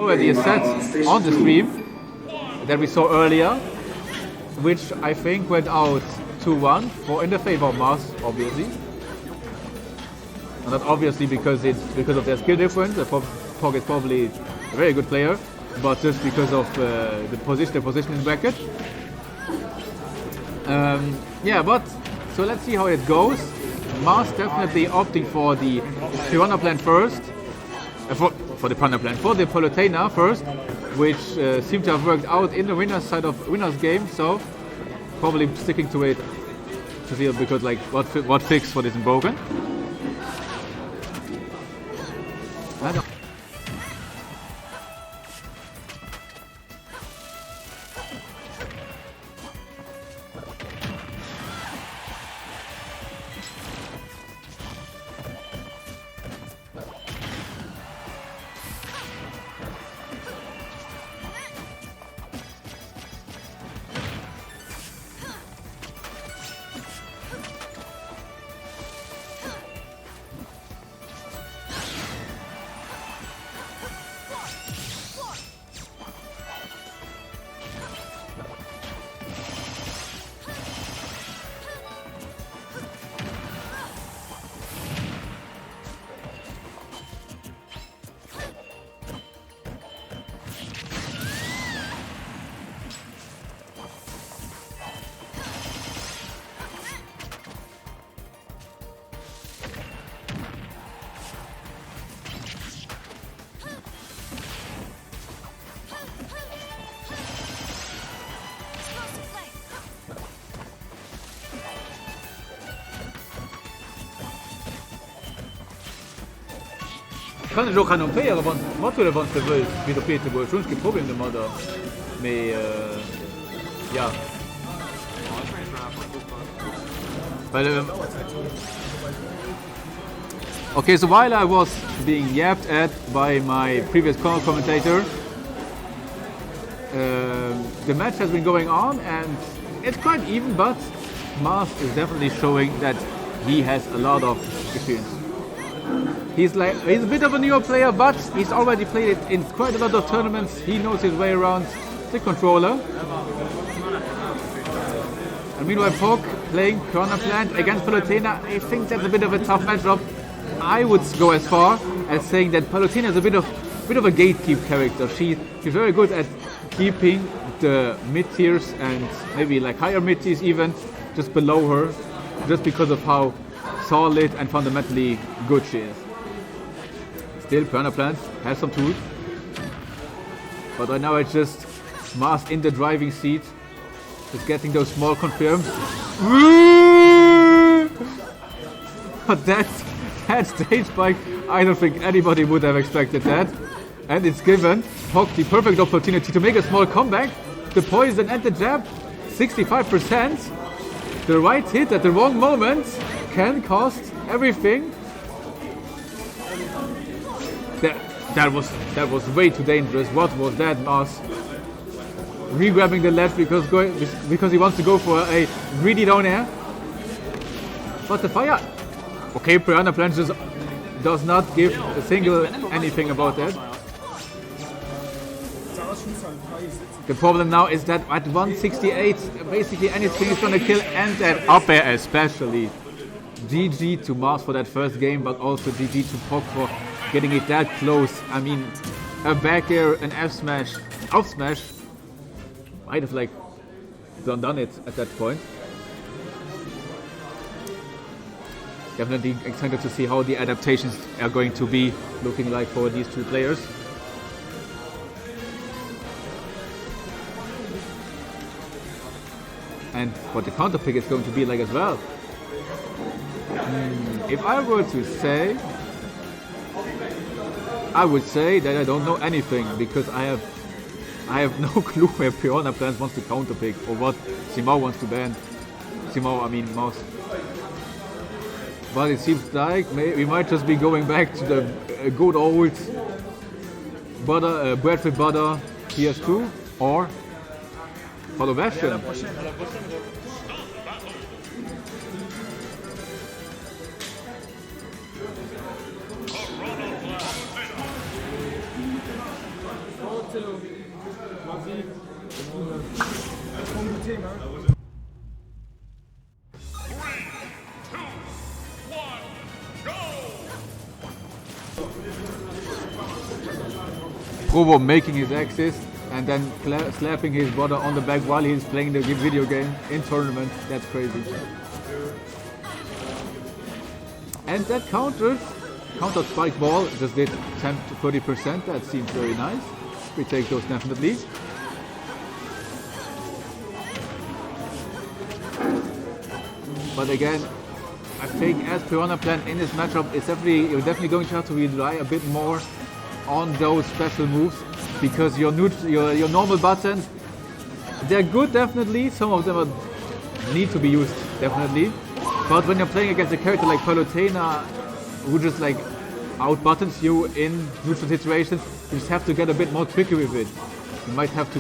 already a set on the stream that we saw earlier, which I think went out 2-1 in the favor of Mars, obviously. And not obviously because of their skill difference. Pog is probably a very good player, but just because of the position in bracket. Yeah, but so let's see how it goes. Mars definitely opting for the Piranha plan first, for the Piranha plan, for the Palutena first, which seemed to have worked out in the winner's side of winner's game. So probably sticking to it to see because like what fix what isn't broken. Kan jo kan ompere mat relevant wëll wie der Peter go schon Problem de Mader méi ja. Okay, so while I was being yapped at by my previous commentator, the match has been going on and it's quite even, but Mars is definitely showing that he has a lot of experience. He's a bit of a newer player, but he's already played it in quite a lot of tournaments. He knows his way around the controller. And meanwhile, Pog playing Piranha Plant against Palutena. I think that's a bit of a tough matchup. I would go as far as saying that Palutena is a bit of a gatekeep character. She's very good at keeping the mid tiers and maybe like higher mid tiers even just below her, just because of how solid and fundamentally good she is. Still, Piranha Plant has some tools, but right now it's just Mars in the driving seat, just getting those small confirms. But that stage spike, I don't think anybody would have expected that. And it's given Pog the perfect opportunity to make a small comeback. The poison and the jab, 65%. The right hit at the wrong moment can cost everything. That was way too dangerous. What was that, Mars? Re-grabbing the ledge because he wants to go for a greedy down air. But the fire. Okay, Piranha Plant just does not give a single anything about that. The problem now is that at 168, basically anything is gonna kill, and that up air especially. GG to Mars for that first game, but also GG to Pog for getting it that close. I mean, a back air, an F smash, out smash, might have like done it at that point. Definitely excited to see how the adaptations are going to be looking like for these two players. And what the counter pick is going to be like as well. If I were to say, I would say that I don't know anything because I have no clue where Piranha Plant wants to counter pick or what Simao wants to ban. Simao, I mean Mouse. But it seems like we might just be going back to the good old butter, bread with butter PS2 or Follow Bastion. Provo making his exit and then slapping his brother on the back while he's playing the video game in tournament. That's crazy. And that counter spike ball just did 10 to 30%. That seems very nice. We take those definitely. But again, I think as Piranha Plant in this matchup, you're definitely going to have to rely a bit more on those special moves, because your normal buttons, they're good definitely. Some of them need to be used definitely. But when you're playing against a character like Palutena, who just like out buttons you in neutral situations, you just have to get a bit more tricky with it. You might have to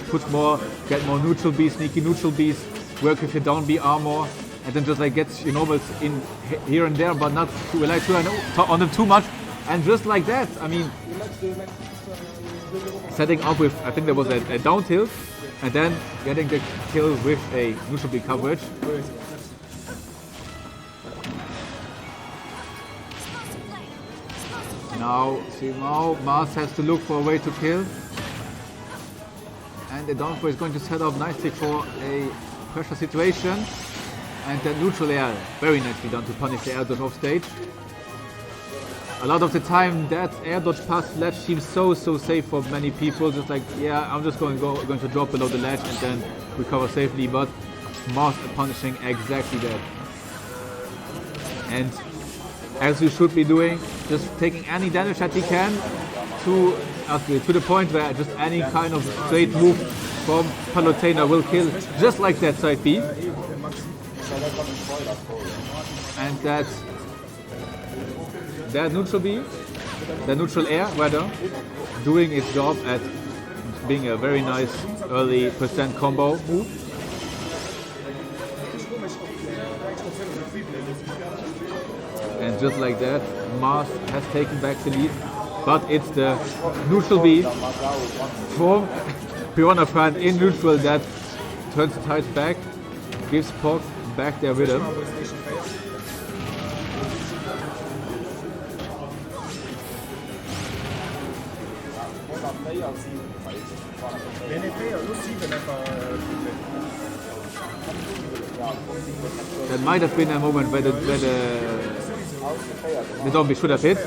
get more neutral Bs, sneaky neutral Bs, work with your down B armor, and then just like get your normals in here and there, but not to rely on them too much. And just like that, I mean, setting up with, I think there was a down tilt, and then getting the kill with a neutral B coverage. Now Mars has to look for a way to kill, and the down throw is going to set up nicely for a pressure situation, and then neutral air, very nicely done to punish the air dodge off stage. A lot of the time that air dodge past ledge seems so safe for many people, just like, yeah, I'm just going to drop below the ledge and then recover safely, but Mars punishing exactly that. And as you should be doing, just taking any damage that he can to the point where just any kind of straight move from Palutena will kill, just like that side B. And that neutral B, the neutral air rather, doing its job at being a very nice early percent combo move. And just like that, Mars has taken back the lead, but it's the neutral B from Piranha Plant in neutral that turns the tides back, gives POC back their rhythm. That might have been a moment where the zombie should have hit.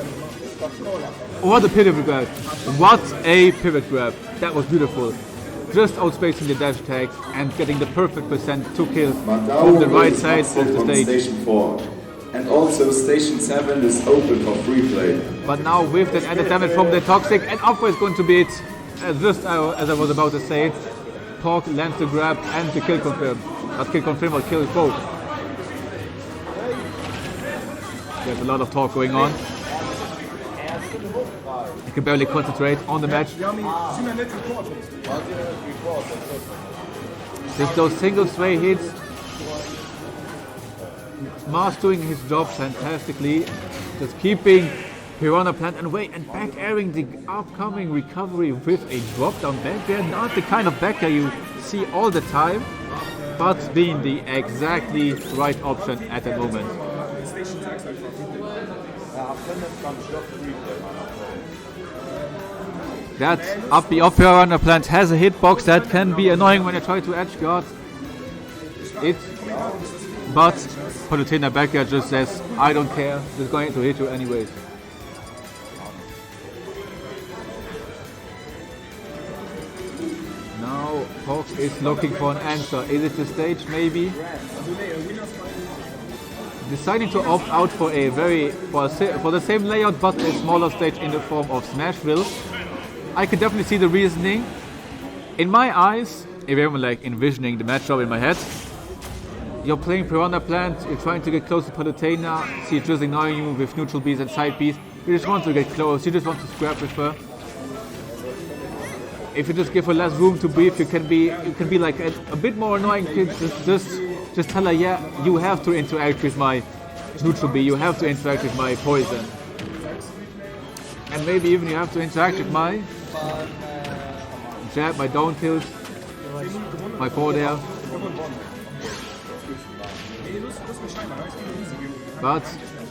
What a pivot grab! What a pivot grab! That was beautiful. Just outspacing the dash attack and getting the perfect percent to kill from the right side of the stage. Station 4. And also Station 7 is open for free play. But now with that added damage from the Toxic, and Alpha is going to beat, just as I was about to say it, POC lands the grab and the kill confirm. Not kill confirm, but kill both. There's a lot of talk going on. He can barely concentrate on the match. Just those single stray hits. Mars doing his job fantastically. Just keeping Piranha Plant away and back airing the upcoming recovery with a drop down back air. Not the kind of back air you see all the time, but being the exactly right option at the moment. That up the off Piranha Plant has a hitbox that can be annoying when you try to edge guard it, but Palutena back air just says, I don't care, just going to hit you anyways. Now POC is looking for an answer. Is it the stage maybe? Deciding to opt out for for the same layout but a smaller stage in the form of Smashville. I can definitely see the reasoning. In my eyes, if I'm like envisioning the matchup in my head, you're playing Piranha Plant, you're trying to get close to Palutena, she's just ignoring you with neutral Bs and side Bs. You just want to get close, you just want to scrap with her. If you just give her less room to breathe, you can be like a bit more annoying. Just tell her, yeah, you have to interact with my neutral B, you have to interact with my poison. And maybe even you have to interact with my jab, my down tilt, My 4 there. But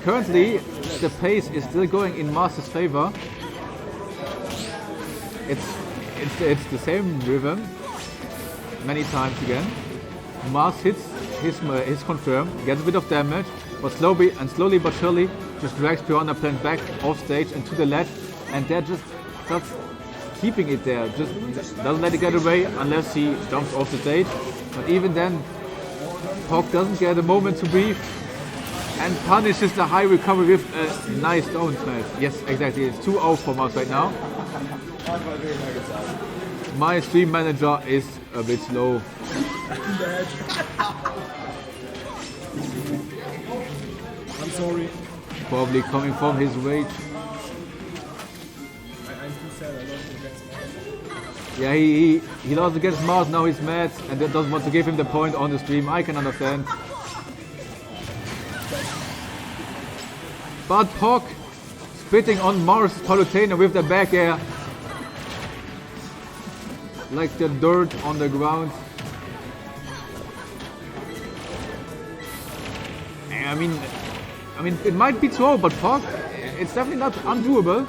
currently the pace is still going in Mars' favor. It's the same rhythm many times again. Mars hits his confirm, gets a bit of damage, but slowly but surely just drags Piranha Plant back off stage and to the ledge, and they're just keeping it there. Just doesn't let it get away unless he jumps off the stage. But even then, Pock doesn't get a moment to breathe and punishes the high recovery with a nice down smash. Yes, exactly. It's 2-0 for Mars right now. My stream manager is a bit slow. I'm sorry. Probably coming from his rage. I'm too sad. I lost against Mars. Yeah, he lost against Mars, now he's mad and doesn't want to give him the point on the stream. I can understand. But Pock spitting on Mars Palutena with the back air. Like the dirt on the ground. I mean, it might be slow, but Pock, it's definitely not undoable.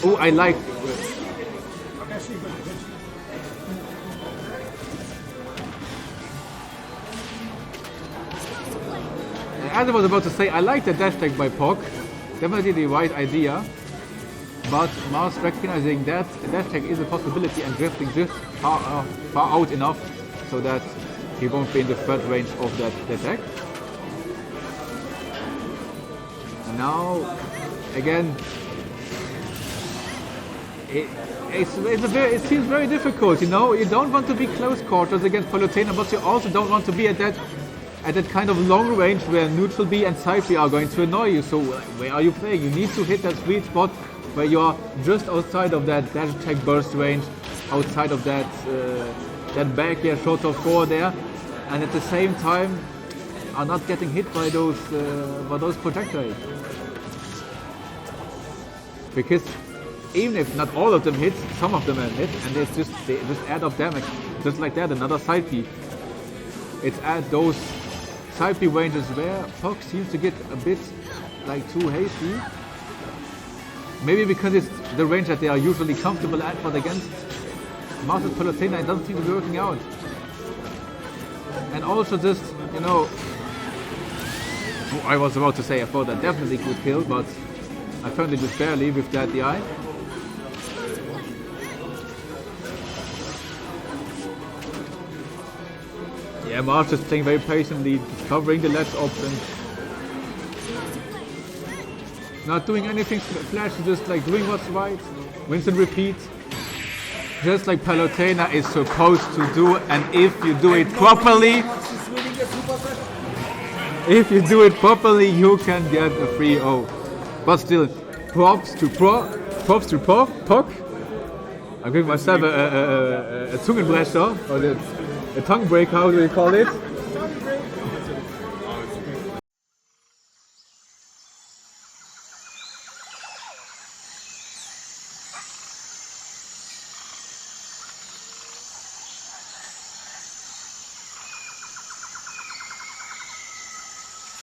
Oh, I like. As I was about to say, I like the dash tag by Pock. Definitely the right idea. But Mars recognizing that the dash tag is a possibility and drifting just far out enough so that he won't be in the threat range of that attack. And now, again, it seems very difficult, you know. You don't want to be close quarters against Palutena, but you also don't want to be at that kind of long range where neutral B and side B are going to annoy you. So where are you playing? You need to hit that sweet spot where you are just outside of that dash attack burst range, outside of that back air short of 4 there, and at the same time are not getting hit by those projectiles. Because even if not all of them hit, some of them are hit, and they just add up damage. Just like that, another side B. It's at those side B ranges where Pock seems to get a bit like too hasty. Maybe because it's the range that they are usually comfortable at, but against Mars Palutena it doesn't seem to be working out. And also just, you know, I was about to say I thought that definitely could kill, but I turned it just barely with that DI. Yeah, Mars just playing very patiently, covering the ledge option. Not doing anything flash, just like doing what's right. Rinse and repeat. Just like Palutena is supposed to do, and if you do it properly, you can get a 3-0. But still, props to Pock. I'm giving myself a Zungenbrecher, or a tongue breaker, how do you call it?